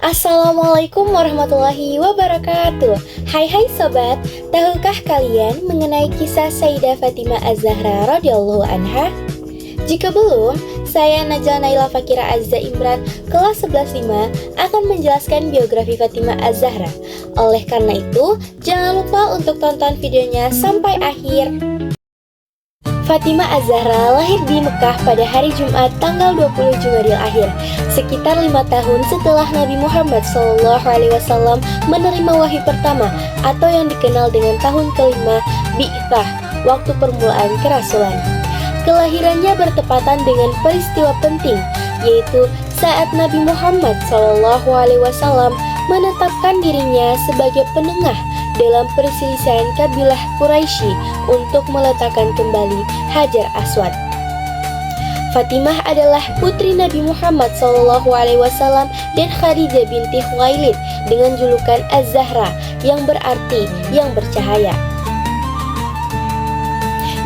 Assalamualaikum warahmatullahi wabarakatuh. Hai sobat, tahukah kalian mengenai kisah Sayyidah Fatimah Az-Zahra radhiyallahu anha? Jika belum, saya Najla Naila Fakira Azza Imran kelas 11.5 akan menjelaskan biografi Fatimah Az-Zahra. Oleh karena itu, jangan lupa untuk tonton videonya sampai akhir. Fatimah Az-Zahra lahir di Mekah pada hari Jumat tanggal 20 Jumadil Akhir, sekitar 5 tahun setelah Nabi Muhammad SAW menerima wahyu pertama atau yang dikenal dengan tahun kelima Bi'tsah, waktu permulaan kerasulan. Kelahirannya bertepatan dengan peristiwa penting, yaitu saat Nabi Muhammad SAW menetapkan dirinya sebagai penengah dalam perselisihan kabilah Quraisy untuk meletakkan kembali Hajar Aswad. Fatimah adalah putri Nabi Muhammad SAW dan Khadijah binti Khuwailid dengan julukan Az-Zahra yang berarti yang bercahaya.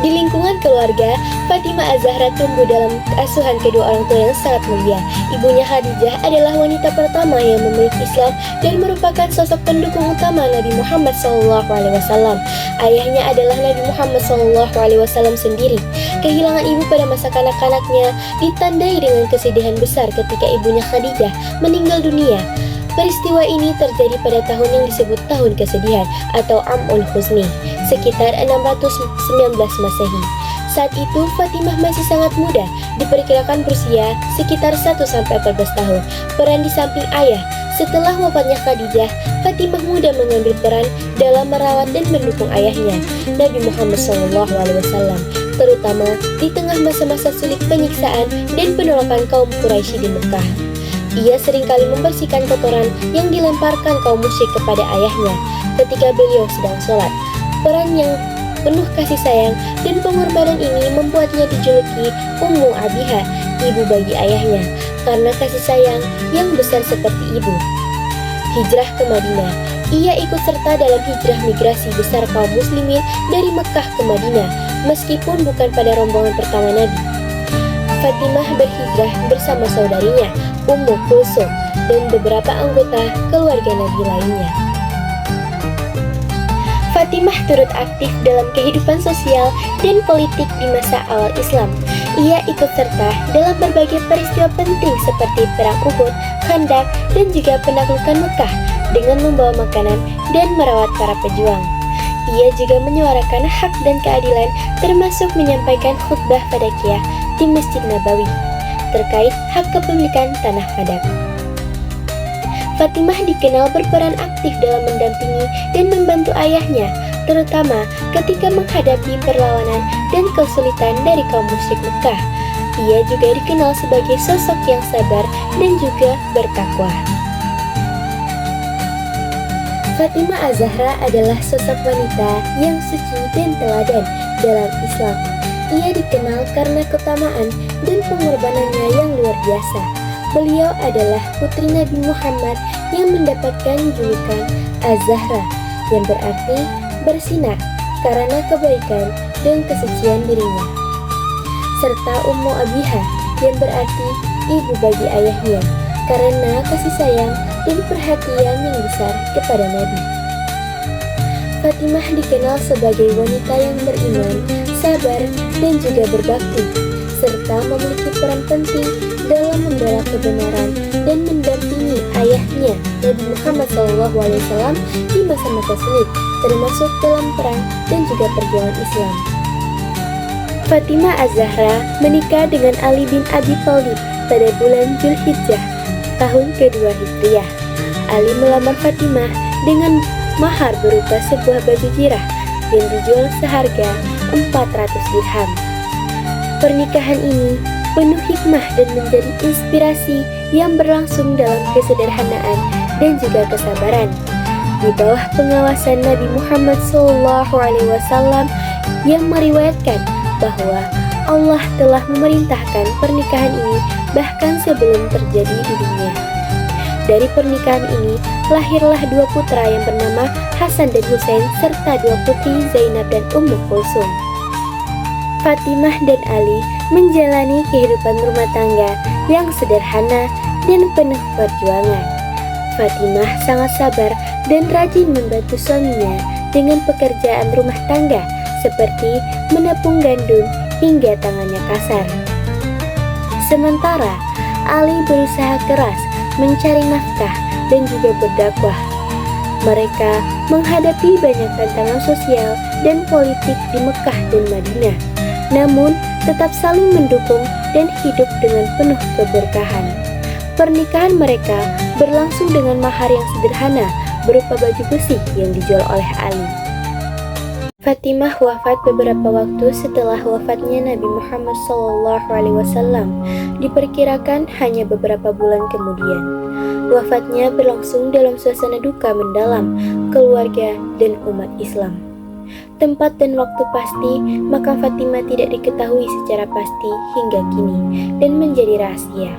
Di lingkungan keluarga, Fatimah Az-Zahra tumbuh dalam asuhan kedua orang tua yang sangat mulia. Ibunya Khadijah adalah wanita pertama yang memeluk Islam dan merupakan sosok pendukung utama Nabi Muhammad SAW. Ayahnya adalah Nabi Muhammad SAW sendiri. Kehilangan ibu pada masa kanak-kanaknya ditandai dengan kesedihan besar ketika ibunya Khadijah meninggal dunia. Peristiwa ini terjadi pada tahun yang disebut tahun kesedihan atau Amul Huzni, sekitar 619 Masehi. Saat itu Fatimah masih sangat muda, diperkirakan berusia sekitar 1-14 tahun. Peran di samping ayah, setelah wafatnya Khadijah, Fatimah muda mengambil peran dalam merawat dan mendukung ayahnya, Nabi Muhammad SAW, terutama di tengah masa-masa sulit penyiksaan dan penolakan kaum Quraisy di Mekah. Ia seringkali membersihkan kotoran yang dilemparkan kaum musyrik kepada ayahnya ketika beliau sedang sholat. Peran yang penuh kasih sayang dan pengorbanan ini membuatnya dijuluki Ummu Abiha, ibu bagi ayahnya, karena kasih sayang yang besar seperti ibu. Hijrah ke Madinah. Ia ikut serta dalam hijrah migrasi besar kaum muslimin dari Mekah ke Madinah, meskipun bukan pada rombongan pertama Nabi. Fatimah berhijrah bersama saudarinya, Ummu Kulsum, dan beberapa anggota keluarga Nabi lainnya. Fatimah turut aktif dalam kehidupan sosial dan politik di masa awal Islam. Ia ikut serta dalam berbagai peristiwa penting seperti Perang Uhud, Khandaq, dan juga penaklukan Mekah dengan membawa makanan dan merawat para pejuang. Ia juga menyuarakan hak dan keadilan, termasuk menyampaikan khutbah Fadakiyah di Masjid Nabawi terkait hak kepemilikan tanah Fadak. Fatimah dikenal berperan aktif dalam mendampingi dan membantu ayahnya, terutama ketika menghadapi perlawanan dan kesulitan dari kaum musyrik Mekah. Ia juga dikenal sebagai sosok yang sabar dan juga bertakwa. Fatimah Az-Zahra adalah sosok wanita yang suci dan teladan dalam Islam. Ia dikenal karena keutamaan dan pengorbanannya yang luar biasa. Beliau adalah putri Nabi Muhammad yang mendapatkan julukan Az-Zahra, yang berarti bersinar karena kebaikan dan kesucian dirinya, serta Ummu Abiha, yang berarti ibu bagi ayahnya, karena kasih sayang dan perhatian yang besar kepada Nabi. Fatimah dikenal sebagai wanita yang beriman, sabar, dan juga berbakti, serta memiliki peran penting dalam membela kebenaran dan mendampingi ayahnya Nabi Muhammad SAW di masa-masa sulit, termasuk dalam perang dan juga perjuangan Islam. Fatimah Az-Zahra menikah dengan Ali bin Abi Thalib pada bulan Zulhijjah, tahun kedua Hijriah. Ali melamar Fatimah dengan mahar berupa sebuah baju jirah yang dijual seharga 400 dirham. Pernikahan ini penuh hikmah dan menjadi inspirasi yang berlangsung dalam kesederhanaan dan juga kesabaran. Di bawah pengawasan Nabi Muhammad SAW yang meriwayatkan bahwa Allah telah memerintahkan pernikahan ini bahkan sebelum terjadi di dunia. Dari pernikahan ini lahirlah 2 putra yang bernama Hasan dan Husain serta 2 putri Zainab dan Ummu Kulsum. Fatimah dan Ali menjalani kehidupan rumah tangga yang sederhana dan penuh perjuangan. Fatimah sangat sabar dan rajin membantu suaminya dengan pekerjaan rumah tangga seperti menepung gandum hingga tangannya kasar. Sementara Ali berusaha keras mencari nafkah dan juga berdakwah. Mereka menghadapi banyak tantangan sosial dan politik di Mekah dan Madinah, namun tetap saling mendukung dan hidup dengan penuh keberkahan. Pernikahan mereka berlangsung dengan mahar yang sederhana berupa baju besi yang dijual oleh Ali. Fatimah wafat beberapa waktu setelah wafatnya Nabi Muhammad SAW. Diperkirakan hanya beberapa bulan kemudian. Wafatnya berlangsung dalam suasana duka mendalam keluarga dan umat Islam. Tempat dan waktu pasti makam Fatimah tidak diketahui secara pasti hingga kini dan menjadi rahasia.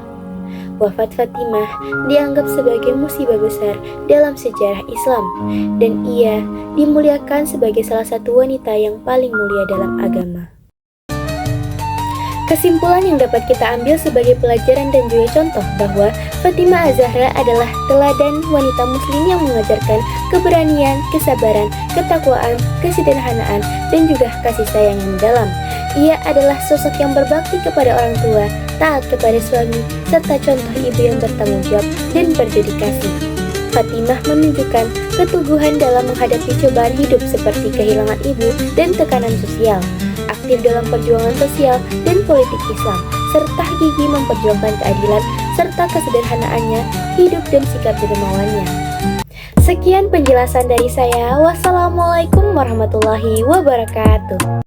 Wafat Fatimah dianggap sebagai musibah besar dalam sejarah Islam dan ia dimuliakan sebagai salah satu wanita yang paling mulia dalam agama. Kesimpulan yang dapat kita ambil sebagai pelajaran dan juga contoh bahwa Fatimah Az-Zahra adalah teladan wanita muslim yang mengajarkan keberanian, kesabaran, ketakwaan, kesederhanaan, dan juga kasih sayang yang mendalam. Ia adalah sosok yang berbakti kepada orang tua, taat kepada suami, serta contoh ibu yang bertanggung jawab dan berdedikasi. Fatimah menunjukkan keteguhan dalam menghadapi cobaan hidup seperti kehilangan ibu dan tekanan sosial, aktif dalam perjuangan sosial dan politik Islam, serta gigih memperjuangkan keadilan serta kesederhanaannya, hidup dan sikap dermawannya. Sekian penjelasan dari saya. Wassalamualaikum warahmatullahi wabarakatuh.